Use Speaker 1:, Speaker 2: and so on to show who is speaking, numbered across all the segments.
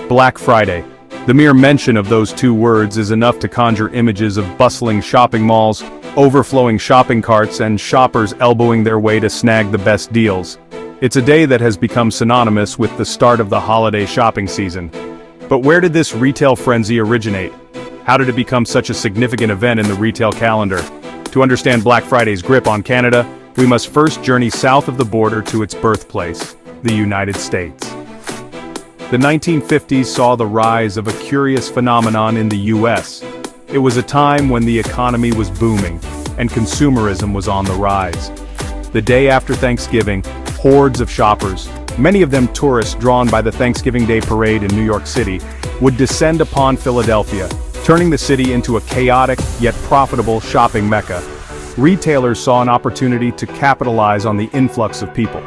Speaker 1: Black Friday. The mere mention of those two words is enough to conjure images of bustling shopping malls, overflowing shopping carts, and shoppers elbowing their way to snag the best deals. It's a day that has become synonymous with the start of the holiday shopping season. But where did this retail frenzy originate? How did it become such a significant event in the retail calendar? To understand Black Friday's grip on Canada, we must first journey south of the border to its birthplace, the United States. The 1950s saw the rise of a curious phenomenon in the US. It was a time when the economy was booming, and consumerism was on the rise. The day after Thanksgiving, hordes of shoppers, many of them tourists drawn by the Thanksgiving Day parade in New York City, would descend upon Philadelphia, turning the city into a chaotic yet profitable shopping mecca. Retailers saw an opportunity to capitalize on the influx of people.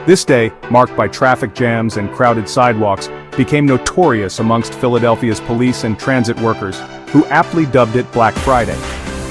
Speaker 1: This day, marked by traffic jams and crowded sidewalks, became notorious amongst Philadelphia's police and transit workers, who aptly dubbed it Black Friday.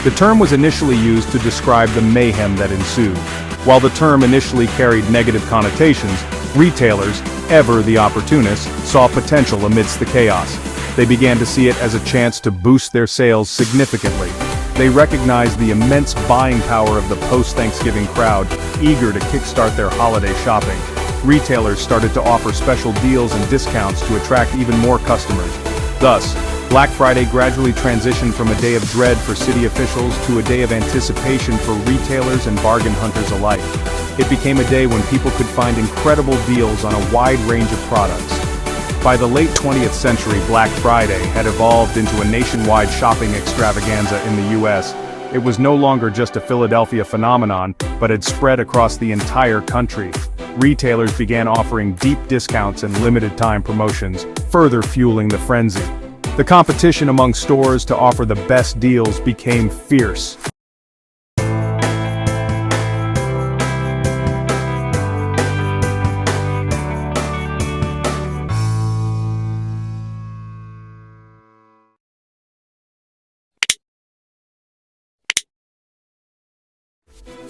Speaker 1: The term was initially used to describe the mayhem that ensued. While the term initially carried negative connotations, retailers, ever the opportunists, saw potential amidst the chaos. They began to see it as a chance to boost their sales significantly. They recognized the immense buying power of the post-Thanksgiving crowd, eager to kickstart their holiday shopping. Retailers started to offer special deals and discounts to attract even more customers. Thus, Black Friday gradually transitioned from a day of dread for city officials to a day of anticipation for retailers and bargain hunters alike. It became a day when people could find incredible deals on a wide range of products. By the late 20th century, Black Friday had evolved into a nationwide shopping extravaganza in the US. It was no longer just a Philadelphia phenomenon, but had spread across the entire country. Retailers began offering deep discounts and limited-time promotions, further fueling the frenzy. The competition among stores to offer the best deals became fierce.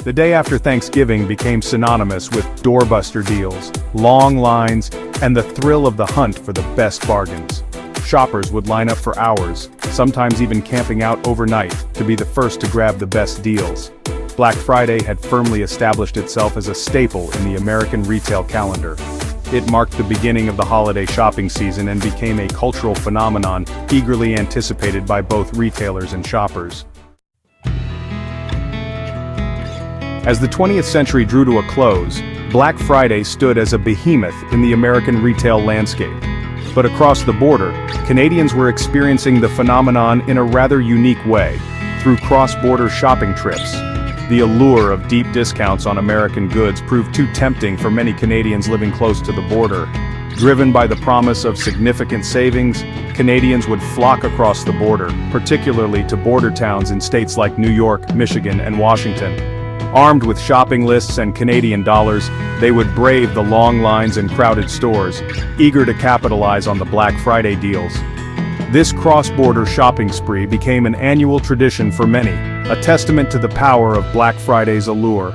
Speaker 1: The day after Thanksgiving became synonymous with doorbuster deals, long lines, and the thrill of the hunt for the best bargains. Shoppers would line up for hours, sometimes even camping out overnight, to be the first to grab the best deals. Black Friday had firmly established itself as a staple in the American retail calendar. It marked the beginning of the holiday shopping season and became a cultural phenomenon eagerly anticipated by both retailers and shoppers. As the 20th century drew to a close, Black Friday stood as a behemoth in the American retail landscape. But across the border, Canadians were experiencing the phenomenon in a rather unique way, through cross-border shopping trips. The allure of deep discounts on American goods proved too tempting for many Canadians living close to the border. Driven by the promise of significant savings, Canadians would flock across the border, particularly to border towns in states like New York, Michigan, and Washington. Armed with shopping lists and Canadian dollars, they would brave the long lines and crowded stores, eager to capitalize on the Black Friday deals. This cross-border shopping spree became an annual tradition for many, a testament to the power of Black Friday's allure.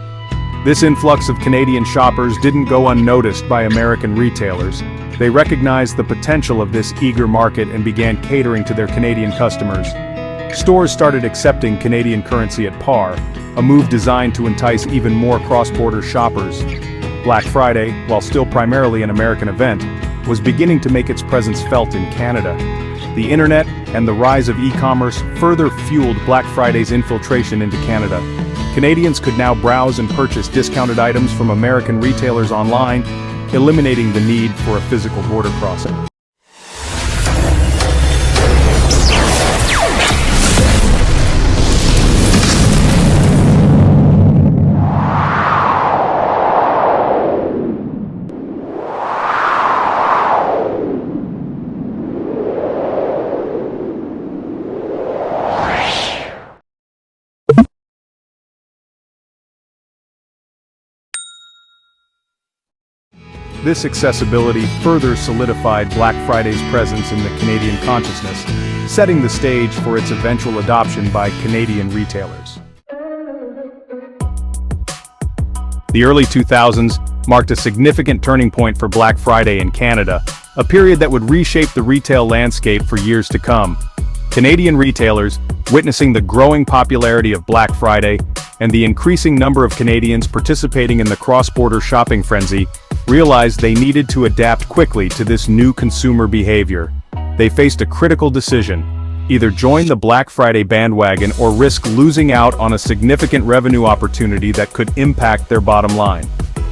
Speaker 1: This influx of Canadian shoppers didn't go unnoticed by American retailers. They recognized the potential of this eager market and began catering to their Canadian customers. Stores started accepting Canadian currency at par, a move designed to entice even more cross-border shoppers. Black Friday, while still primarily an American event, was beginning to make its presence felt in Canada. The internet and the rise of e-commerce further fueled Black Friday's infiltration into Canada. Canadians could now browse and purchase discounted items from American retailers online, eliminating the need for a physical border crossing. This accessibility further solidified Black Friday's presence in the Canadian consciousness, setting the stage for its eventual adoption by Canadian retailers. The early 2000s marked a significant turning point for Black Friday in Canada, a period that would reshape the retail landscape for years to come. Canadian retailers, witnessing the growing popularity of Black Friday and the increasing number of Canadians participating in the cross-border shopping frenzy, realized they needed to adapt quickly to this new consumer behavior. They faced a critical decision: either join the Black Friday bandwagon or risk losing out on a significant revenue opportunity that could impact their bottom line.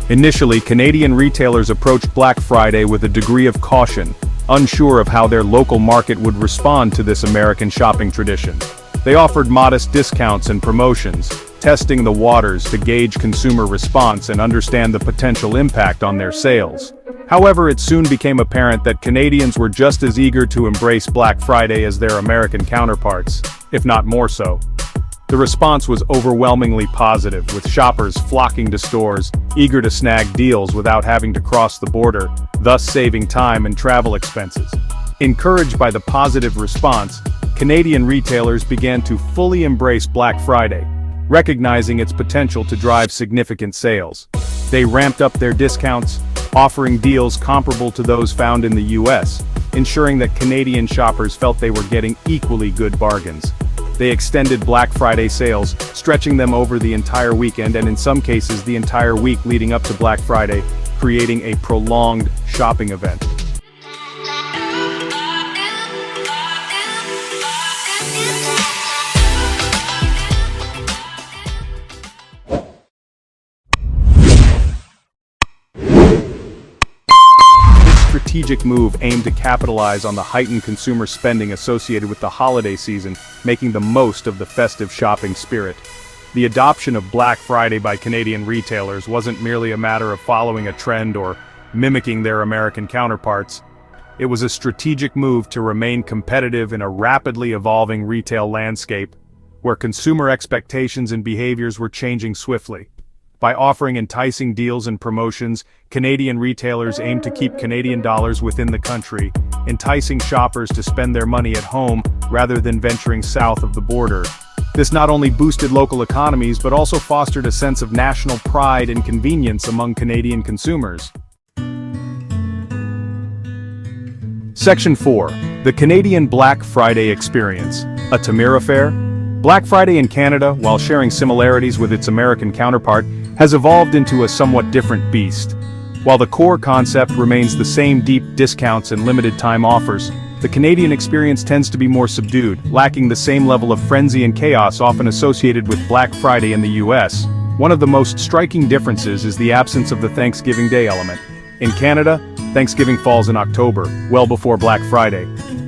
Speaker 1: Initially, Canadian retailers approached Black Friday with a degree of caution, unsure of how their local market would respond to this American shopping tradition. They offered modest discounts and promotions, testing the waters to gauge consumer response and understand the potential impact on their sales. However, it soon became apparent that Canadians were just as eager to embrace Black Friday as their American counterparts, if not more so. The response was overwhelmingly positive, with shoppers flocking to stores, eager to snag deals without having to cross the border, thus saving time and travel expenses. Encouraged by the positive response, Canadian retailers began to fully embrace Black Friday, recognizing its potential to drive significant sales. They ramped up their discounts, offering deals comparable to those found in the US, ensuring that Canadian shoppers felt they were getting equally good bargains. They extended Black Friday sales, stretching them over the entire weekend and in some cases the entire week leading up to Black Friday, creating a prolonged shopping event. Strategic move aimed to capitalize on the heightened consumer spending associated with the holiday season, making the most of the festive shopping spirit. The adoption of Black Friday by Canadian retailers wasn't merely a matter of following a trend or mimicking their American counterparts. It was a strategic move to remain competitive in a rapidly evolving retail landscape, where consumer expectations and behaviors were changing swiftly. By offering enticing deals and promotions, Canadian retailers aim to keep Canadian dollars within the country, enticing shoppers to spend their money at home rather than venturing south of the border. This not only boosted local economies but also fostered a sense of national pride and convenience among Canadian consumers. Section 4. The Canadian Black Friday Experience. A Tamir affair? Black Friday in Canada, while sharing similarities with its American counterpart, has evolved into a somewhat different beast. While the core concept remains the same: deep discounts and limited-time offers, the Canadian experience tends to be more subdued, lacking the same level of frenzy and chaos often associated with Black Friday in the US. One of the most striking differences is the absence of the Thanksgiving Day element. In Canada, Thanksgiving falls in October, well before Black Friday.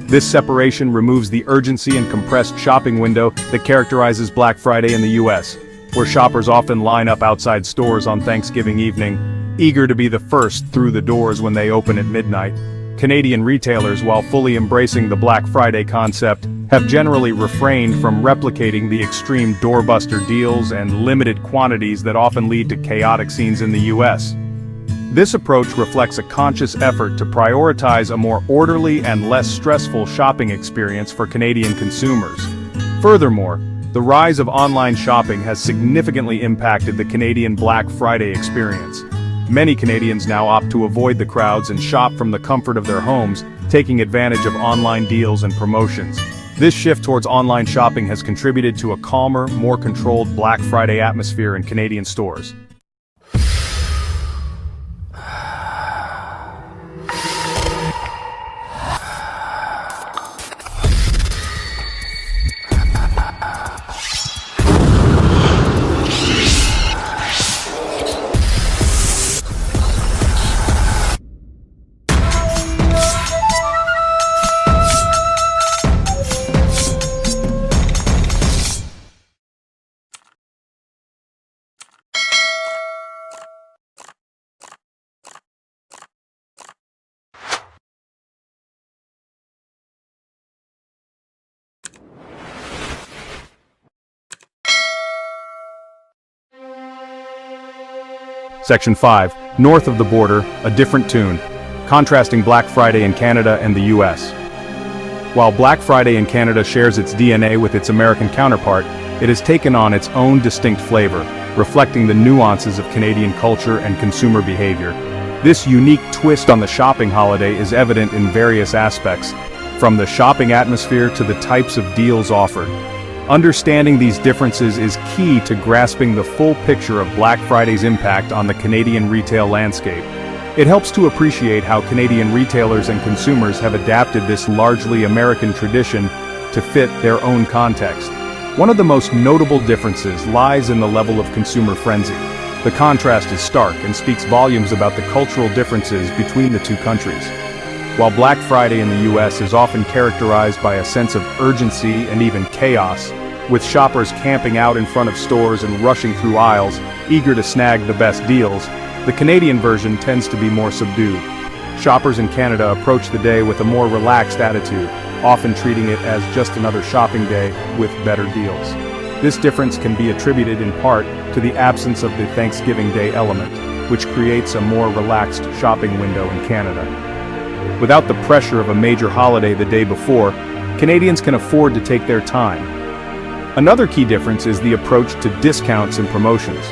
Speaker 1: This separation removes the urgency and compressed shopping window that characterizes Black Friday in the US, where shoppers often line up outside stores on Thanksgiving evening, eager to be the first through the doors when they open at midnight. Canadian retailers, while fully embracing the Black Friday concept, have generally refrained from replicating the extreme doorbuster deals and limited quantities that often lead to chaotic scenes in the US. This approach reflects a conscious effort to prioritize a more orderly and less stressful shopping experience for Canadian consumers. Furthermore, the rise of online shopping has significantly impacted the Canadian Black Friday experience. Many Canadians now opt to avoid the crowds and shop from the comfort of their homes, taking advantage of online deals and promotions. This shift towards online shopping has contributed to a calmer, more controlled Black Friday atmosphere in Canadian stores. Section 5. North of the border, a different tune. Contrasting Black Friday in Canada and the US. While Black Friday in Canada shares its DNA with its American counterpart, it has taken on its own distinct flavor, reflecting the nuances of Canadian culture and consumer behavior. This unique twist on the shopping holiday is evident in various aspects, from the shopping atmosphere to the types of deals offered. Understanding these differences is key to grasping the full picture of Black Friday's impact on the Canadian retail landscape. It helps to appreciate how Canadian retailers and consumers have adapted this largely American tradition to fit their own context. One of the most notable differences lies in the level of consumer frenzy. The contrast is stark and speaks volumes about the cultural differences between the two countries. While Black Friday in the US is often characterized by a sense of urgency and even chaos, with shoppers camping out in front of stores and rushing through aisles, eager to snag the best deals, the Canadian version tends to be more subdued. Shoppers in Canada approach the day with a more relaxed attitude, often treating it as just another shopping day with better deals. This difference can be attributed in part to the absence of the Thanksgiving Day element, which creates a more relaxed shopping window in Canada. Without the pressure of a major holiday the day before, Canadians can afford to take their time. Another key difference is the approach to discounts and promotions.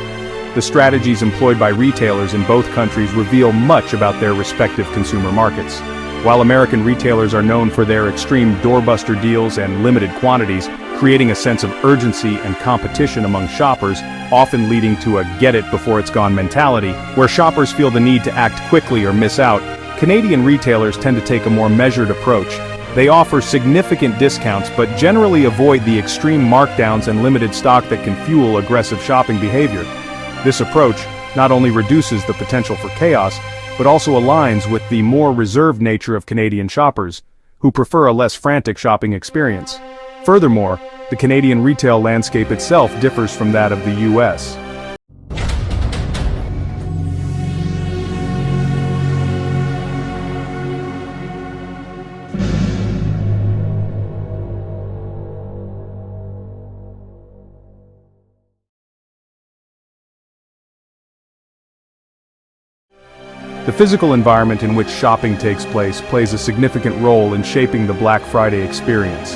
Speaker 1: The strategies employed by retailers in both countries reveal much about their respective consumer markets. While American retailers are known for their extreme doorbuster deals and limited quantities, creating a sense of urgency and competition among shoppers, often leading to a get-it-before-it's-gone mentality, where shoppers feel the need to act quickly or miss out, Canadian retailers tend to take a more measured approach. They offer significant discounts but generally avoid the extreme markdowns and limited stock that can fuel aggressive shopping behavior. This approach not only reduces the potential for chaos, but also aligns with the more reserved nature of Canadian shoppers, who prefer a less frantic shopping experience. Furthermore, the Canadian retail landscape itself differs from that of the US. The physical environment in which shopping takes place plays a significant role in shaping the Black Friday experience.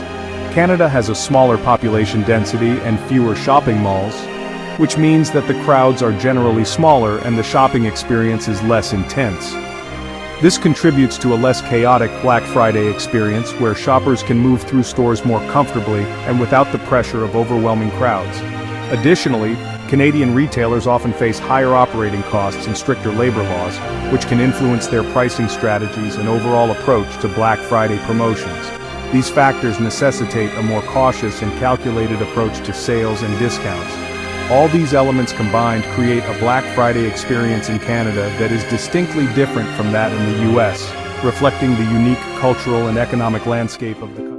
Speaker 1: Canada has a smaller population density and fewer shopping malls, which means that the crowds are generally smaller and the shopping experience is less intense. This contributes to a less chaotic Black Friday experience where shoppers can move through stores more comfortably and without the pressure of overwhelming crowds. Additionally, Canadian retailers often face higher operating costs and stricter labor laws, which can influence their pricing strategies and overall approach to Black Friday promotions. These factors necessitate a more cautious and calculated approach to sales and discounts. All these elements combined create a Black Friday experience in Canada that is distinctly different from that in the US, reflecting the unique cultural and economic landscape of the country.